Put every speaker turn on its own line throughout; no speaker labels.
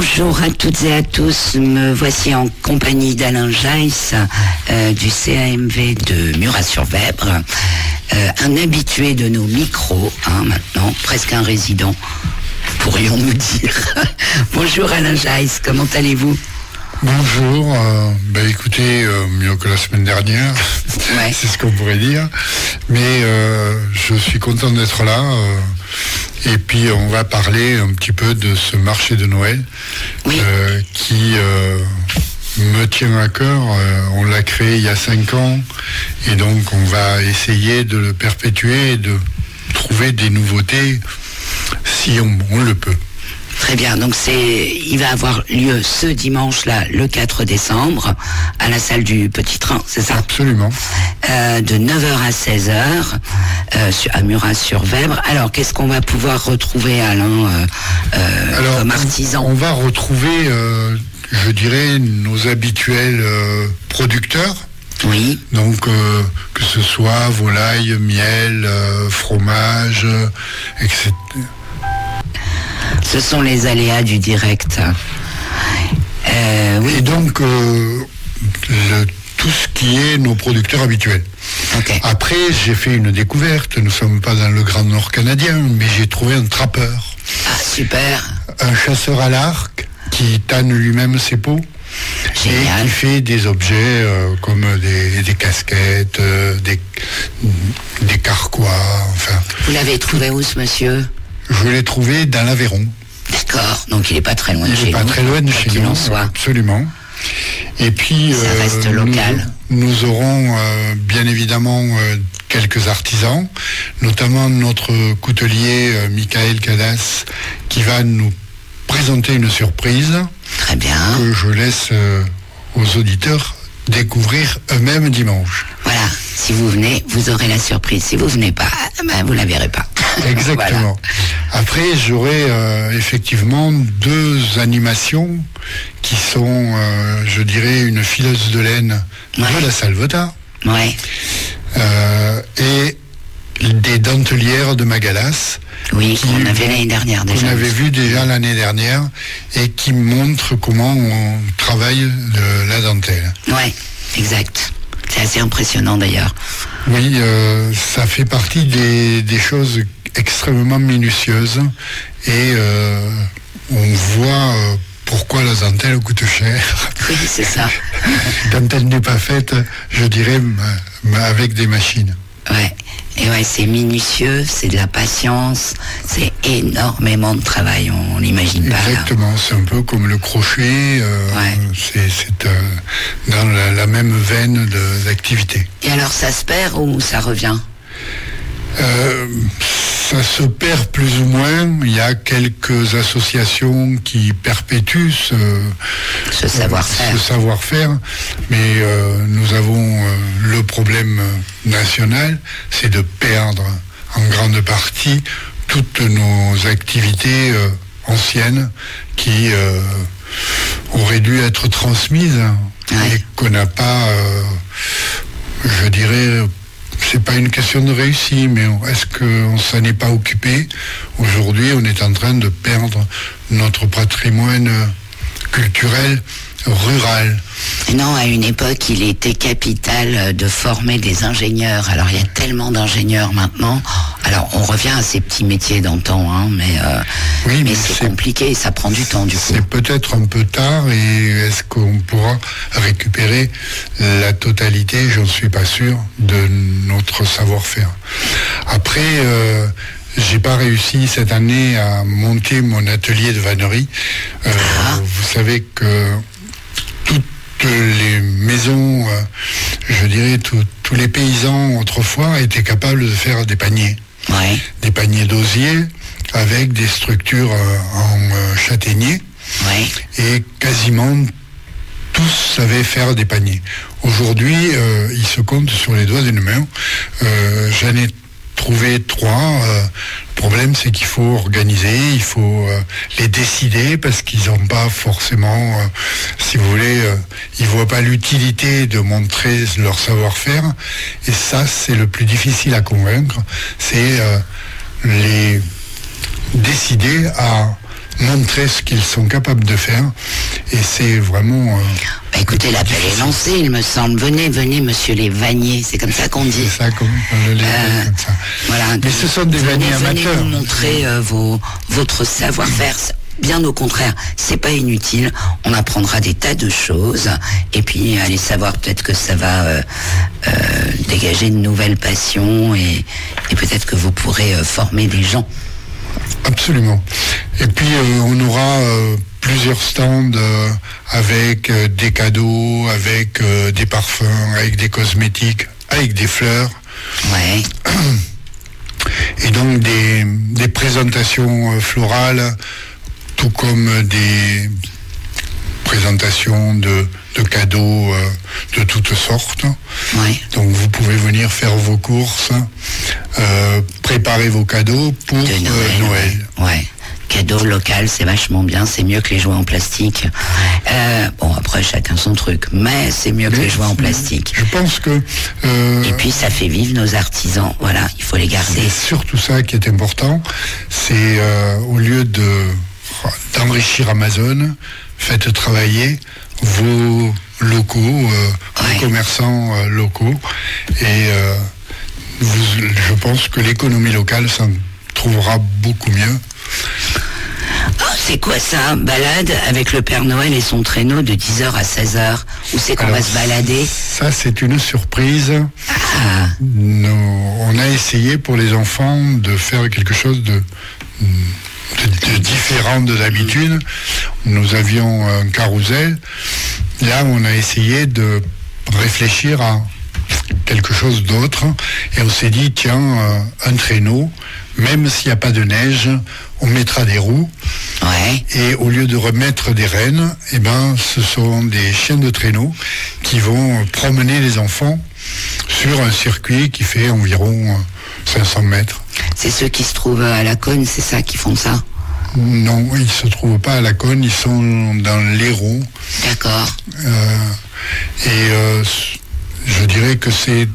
Bonjour à toutes et à tous, me voici en compagnie d'Alain Jaïs du CAMV de Murat-sur-Vèbre, un habitué de nos micros, maintenant, presque un résident, pourrions-nous dire. Bonjour Alain Jaïs, comment allez-vous?
Bonjour, écoutez, mieux que la semaine dernière, ouais. C'est ce qu'on pourrait dire, mais je suis content d'être là, et puis on va parler un petit peu de ce marché de Noël, oui. Qui me tient à cœur. On l'a créé il y a 5 ans, et donc on va essayer de le perpétuer et de trouver des nouveautés si on le peut.
Très bien, donc il va avoir lieu ce dimanche-là, le 4 décembre, à la salle du Petit Train, c'est ça?
Absolument.
De 9h à 16h, à Murat-sur-Vèbre. Alors, qu'est-ce qu'on va pouvoir retrouver, Alain, comme artisan?
On va retrouver, je dirais, nos habituels producteurs.
Oui.
Donc, que ce soit volaille, miel, fromage, etc.
Ce sont les aléas du direct.
Oui. Et donc, tout ce qui est nos producteurs habituels.
Okay.
Après, j'ai fait une découverte. Nous ne sommes pas dans le Grand Nord canadien, mais j'ai trouvé un trappeur.
Ah, super.
Un chasseur à l'arc qui tanne lui-même ses peaux.
Génial.
Et qui fait des objets comme des casquettes, des carquois, enfin.
Vous l'avez trouvé où, ce monsieur?
Je l'ai trouvé dans l'Aveyron.
D'accord, donc il n'est pas très loin de chez nous.
Il n'est pas très loin de chez nous, absolument. Et puis,
ça reste local.
Nous aurons bien évidemment quelques artisans, notamment notre coutelier Michael Cadas, qui va nous présenter une surprise.
Très bien.
Que je laisse aux auditeurs découvrir eux-mêmes dimanche.
Voilà, si vous venez, vous aurez la surprise. Si vous venez pas, vous la verrez pas.
Exactement. Voilà. Après, j'aurai effectivement 2 animations qui sont, je dirais, une fileuse de laine de la Salvetat.
Ouais.
Et des dentelières de Magalas.
Oui, qu'on avait l'année dernière déjà.
On avait vu déjà l'année dernière et qui montrent comment on travaille la dentelle.
Ouais, exact. C'est assez impressionnant d'ailleurs.
Oui, ça fait partie des choses extrêmement minutieuses et on voit pourquoi la dentelle coûte cher.
Oui, c'est ça.
Quand elle n'est pas faite, je dirais, avec des machines.
Ouais. Et ouais, c'est minutieux, c'est de la patience, c'est énormément de travail, on n'imagine pas.
Exactement, c'est un peu comme le crochet, ouais. C'est dans la même veine d'activité.
Et alors ça se perd ou ça revient?
Ça se perd plus ou moins. Il y a quelques associations qui perpétuent ce savoir-faire, mais nous avons le problème national, c'est de perdre en grande partie toutes nos activités anciennes qui auraient dû être transmises, ouais. Et qu'on n'a pas, je dirais, c'est pas une question de réussite, mais est-ce qu'on s'en est pas occupé? Aujourd'hui, on est en train de perdre notre patrimoine culturel rural.
Non, à une époque, il était capital de former des ingénieurs. Alors, il y a tellement d'ingénieurs maintenant. Alors, on revient à ces petits métiers d'antan, mais c'est compliqué, ça prend du temps, du coup.
C'est peut-être un peu tard, et est-ce qu'on pourra récupérer la totalité, j'en suis pas sûr, de notre savoir-faire. Après, j'ai pas réussi cette année à monter mon atelier de vannerie. Vous savez que toutes les maisons, je dirais tous les paysans autrefois étaient capables de faire des paniers.
Ouais.
Des paniers d'osier avec des structures en châtaignier.
Ouais.
Et quasiment tous savaient faire des paniers. Aujourd'hui, ils se comptent sur les doigts d'une main. J'en ai trouvé 3. Le problème, c'est qu'il faut organiser, il faut les décider, parce qu'ils n'ont pas forcément, si vous voulez, ils ne voient pas l'utilité de montrer leur savoir-faire. Et ça, c'est le plus difficile à convaincre. C'est les décider à montrer ce qu'ils sont capables de faire. Et c'est vraiment...
écoutez, l'appel est lancé, il me semble. Venez, monsieur les vanniers. C'est comme ça qu'on dit.
C'est ça qu'on le dit comme ça.
Voilà.
Mais ce sont des vanniers amateurs.
Venez nous montrer votre savoir-faire. Bien au contraire, c'est pas inutile. On apprendra des tas de choses. Et puis, allez savoir, peut-être que ça va dégager de nouvelles passions. Et peut-être que vous pourrez former des gens.
Absolument. Et puis on aura plusieurs stands avec des cadeaux, avec des parfums, avec des cosmétiques, avec des fleurs.
Ouais.
Et donc des présentations florales, tout comme des présentations de cadeaux de toutes sortes.
Ouais.
Donc vous pouvez venir faire vos courses, préparer vos cadeaux pour Noël.
Ouais. Cadeau local, c'est vachement bien, c'est mieux que les jouets en plastique. Bon, après chacun son truc, mais c'est mieux que les jouets en plastique.
Je pense que...
Et puis ça fait vivre nos artisans, voilà, il faut les garder.
C'est surtout ça qui est important, c'est au lieu d'enrichir Amazon, faites travailler vos locaux, vos commerçants locaux, et je pense que l'économie locale s'en trouvera beaucoup mieux.
Oh, c'est quoi ça? Balade avec le Père Noël et son traîneau de 10h à 16h. Où c'est qu'on va se balader?
Ça, c'est une surprise.
Ah.
On a essayé pour les enfants de faire quelque chose de différent de d'habitude. Nous avions un carrousel. Là, on a essayé de réfléchir à quelque chose d'autre. Et on s'est dit, tiens, un traîneau, même s'il n'y a pas de neige, on mettra des roues.
Ouais.
Et au lieu de remettre des rennes, eh ben, ce sont des chiens de traîneau qui vont promener les enfants sur un circuit qui fait environ 500 mètres.
C'est ceux qui se trouvent à la Cône, c'est ça, qui font ça?
Non, ils ne se trouvent pas à la Cône, ils sont dans l'Hérault.
D'accord.
Je dirais que ce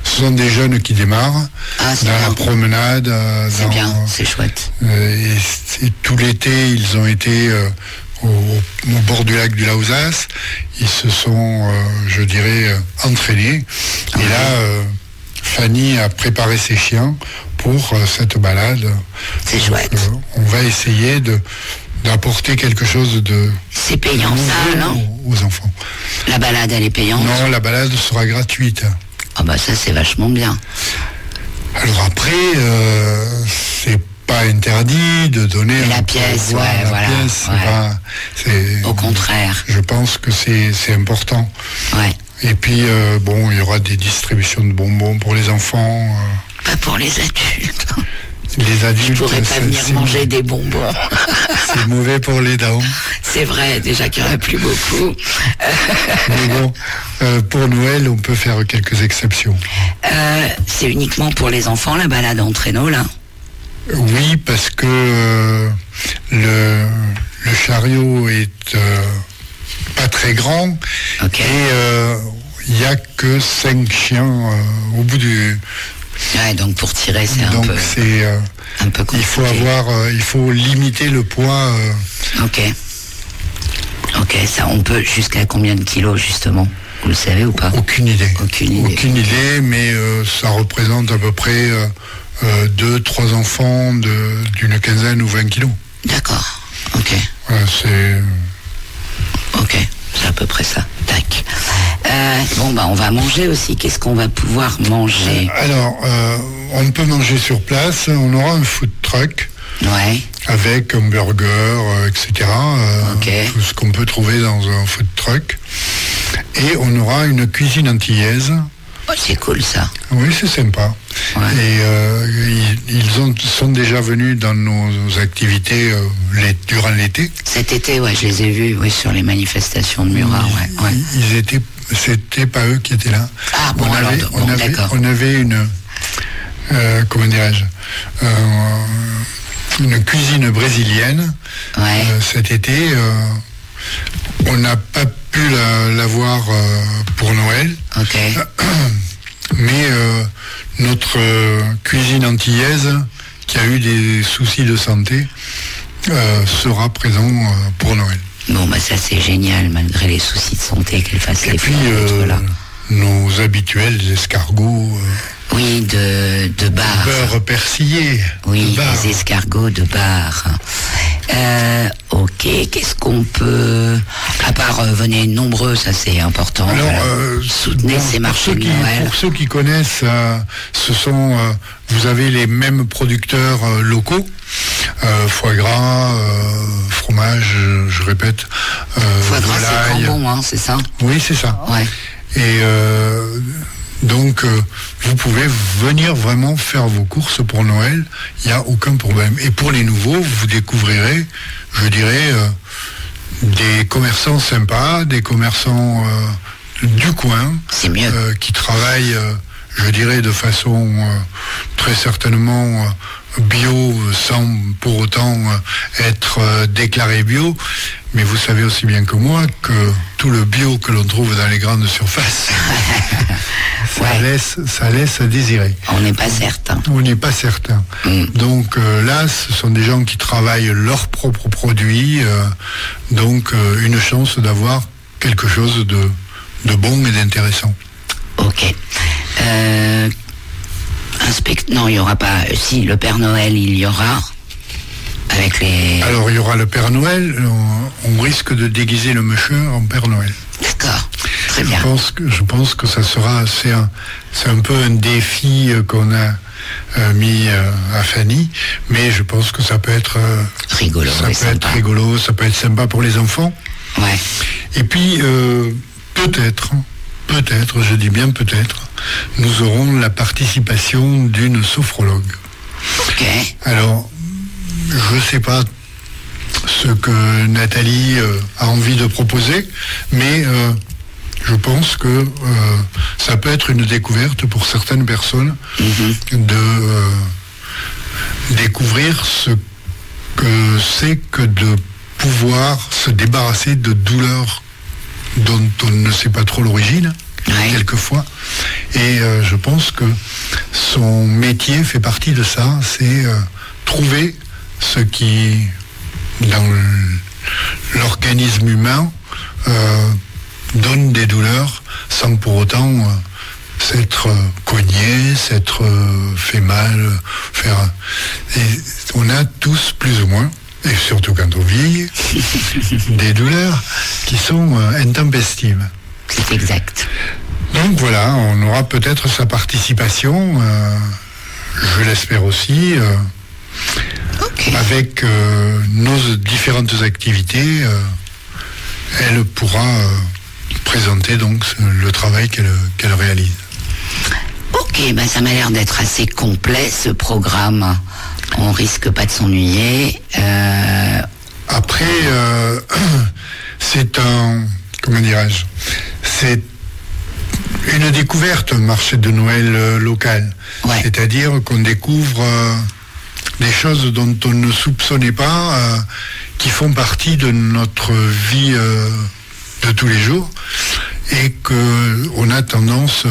sont des jeunes qui démarrent dans la promenade.
C'est bien, c'est chouette.
Et tout l'été, ils ont été au bord du lac du Lausas. Ils se sont, je dirais, entraînés. Et là, Fanny a préparé ses chiens pour cette balade.
C'est chouette.
On va essayer d'apporter quelque chose de...
C'est payant ça, non?
Aux enfants.
La balade, elle est payante?
Non, la balade sera gratuite.
Ah bah ça, c'est vachement bien.
Alors après, c'est pas interdit de donner
la pièce,
pièce,
au contraire.
Je pense que c'est important.
Ouais.
Et puis, il y aura des distributions de bonbons pour les enfants.
Pas pour les adultes.
Les adultes...
Je pourrais pas venir manger des bonbons.
C'est mauvais pour les dents.
C'est vrai, déjà qu'il n'y en a plus beaucoup.
Mais bon, pour Noël, on peut faire quelques exceptions.
C'est uniquement pour les enfants, la balade en traîneau, là?
Oui, parce que le chariot est pas très grand.
Okay.
Et il n'y a que 5 chiens au bout du...
Ouais, donc pour tirer, c'est un peu compliqué.
Il faut limiter le poids.
Ok, ça, on peut jusqu'à combien de kilos, justement? Vous le savez ou pas?
Aucune idée, mais ça représente à peu près 2-3 enfants d'une quinzaine ou 20 kilos.
D'accord, ok.
Voilà,
Ok, c'est à peu près ça. Tac. On va manger aussi. Qu'est-ce qu'on va pouvoir manger?
Alors, on peut manger sur place. On aura un food truck.
Ouais.
Avec un burger, etc. Tout ce qu'on peut trouver dans un food truck. Et on aura une cuisine antillaise.
Oh, c'est cool ça.
Oui, c'est sympa. Ouais. Et ils sont déjà venus dans nos activités durant l'été.
Cet été, ouais, je les ai vus sur les manifestations de Murat. Ouais.
C'était pas eux qui étaient là.
Ah bon, d'accord.
On avait une, comment dirais-je, une cuisine brésilienne cet été. On n'a pas pu la voir pour Noël.
Ok.
Mais notre cuisine antillaise, qui a eu des soucis de santé, sera présent pour Noël.
Bon, bah ça c'est génial, malgré les soucis de santé qu'elle fasse les
puis, là. Nos habituels escargots.
Oui, de bar.
Beurre persillé.
Oui, les escargots de bar. Ok, qu'est-ce qu'on peut... À part venez nombreux, ça c'est important.
Alors,
soutenez ces marchés de Noël.
Pour ceux qui connaissent, ce sont... vous avez les mêmes producteurs locaux. Foie gras, fromage, je répète.
Foie gras, c'est Cambon, hein, c'est ça?
Oui, c'est ça.
Ouais.
Et donc, vous pouvez venir vraiment faire vos courses pour Noël, il n'y a aucun problème. Et pour les nouveaux, vous découvrirez, je dirais, des commerçants sympas, des commerçants du coin,
c'est mieux.
Qui travaillent, je dirais, de façon très certainement bio, sans pour autant être déclaré bio. Mais vous savez aussi bien que moi que tout le bio que l'on trouve dans les grandes surfaces, ça laisse à désirer.
On n'est pas certain.
On n'est pas certain. Donc là, ce sont des gens qui travaillent leurs propres produits, donc une chance d'avoir quelque chose de bon et d'intéressant.
Ok. Non, il n'y aura pas... Si, le Père Noël, il y aura... Avec les...
Alors, il y aura le Père Noël. On risque de déguiser le monsieur en Père Noël.
D'accord. Très bien.
Je pense que ça sera... C'est un peu un défi qu'on a mis à Fanny. Mais je pense que ça peut être...
rigolo.
Ça peut être rigolo. Ça peut être sympa pour les enfants.
Ouais.
Et puis, peut-être, je dis bien peut-être, nous aurons la participation d'une sophrologue.
Ok.
Alors, je ne sais pas ce que Nathalie a envie de proposer, mais je pense que ça peut être une découverte pour certaines personnes de découvrir ce que c'est que de pouvoir se débarrasser de douleurs dont on ne sait pas trop l'origine, quelquefois. Et je pense que son métier fait partie de ça, c'est trouver ce qui, dans l'organisme humain, donne des douleurs sans pour autant s'être cogné, s'être fait mal, Et on a tous plus ou moins, et surtout quand on vieillit, des douleurs qui sont intempestives.
C'est exact.
Donc voilà, on aura peut-être sa participation, je l'espère aussi, avec nos différentes activités, elle pourra présenter donc le travail qu'elle réalise.
Ok, ben ça m'a l'air d'être assez complet ce programme. On risque pas de s'ennuyer.
Après, c'est un... Comment dirais-je ? C'est une découverte, un marché de Noël local.
Ouais.
C'est-à-dire qu'on découvre des choses dont on ne soupçonnait pas, qui font partie de notre vie de tous les jours, et qu'on a tendance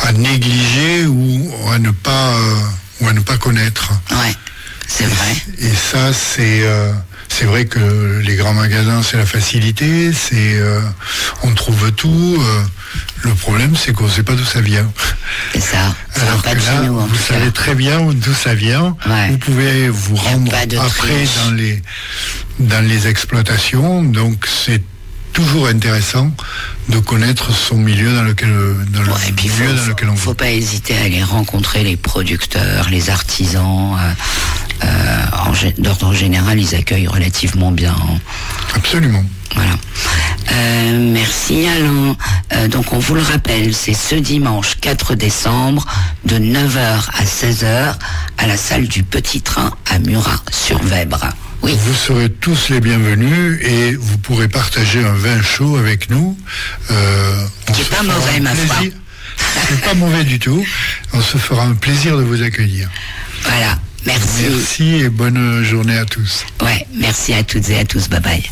à négliger ou à ne pas connaître.
Ouais, c'est vrai.
Et ça, c'est vrai que les grands magasins, c'est la facilité, on trouve tout. Le problème, c'est qu'on ne sait pas d'où ça vient.
C'est ça.
Alors que là, vous savez très bien d'où ça vient.
Ouais.
Vous pouvez vous rendre après dans les exploitations. Donc, c'est toujours intéressant de connaître son milieu dans lequel on vit.
Faut pas hésiter à aller rencontrer les producteurs, les artisans. D'ordre général, ils accueillent relativement bien.
Absolument.
Voilà. Merci Alain. Donc on vous le rappelle, c'est ce dimanche 4 décembre de 9h à 16h à la salle du Petit Train à Murat-sur-Vèbre. Oui.
Vous serez tous les bienvenus et vous pourrez partager un vin chaud avec nous.
Qui n'est pas mauvais, ma foi.
C'est pas mauvais du tout. On se fera un plaisir de vous accueillir.
Voilà. Merci.
Merci et bonne journée à tous.
Ouais, merci à toutes et à tous. Bye bye.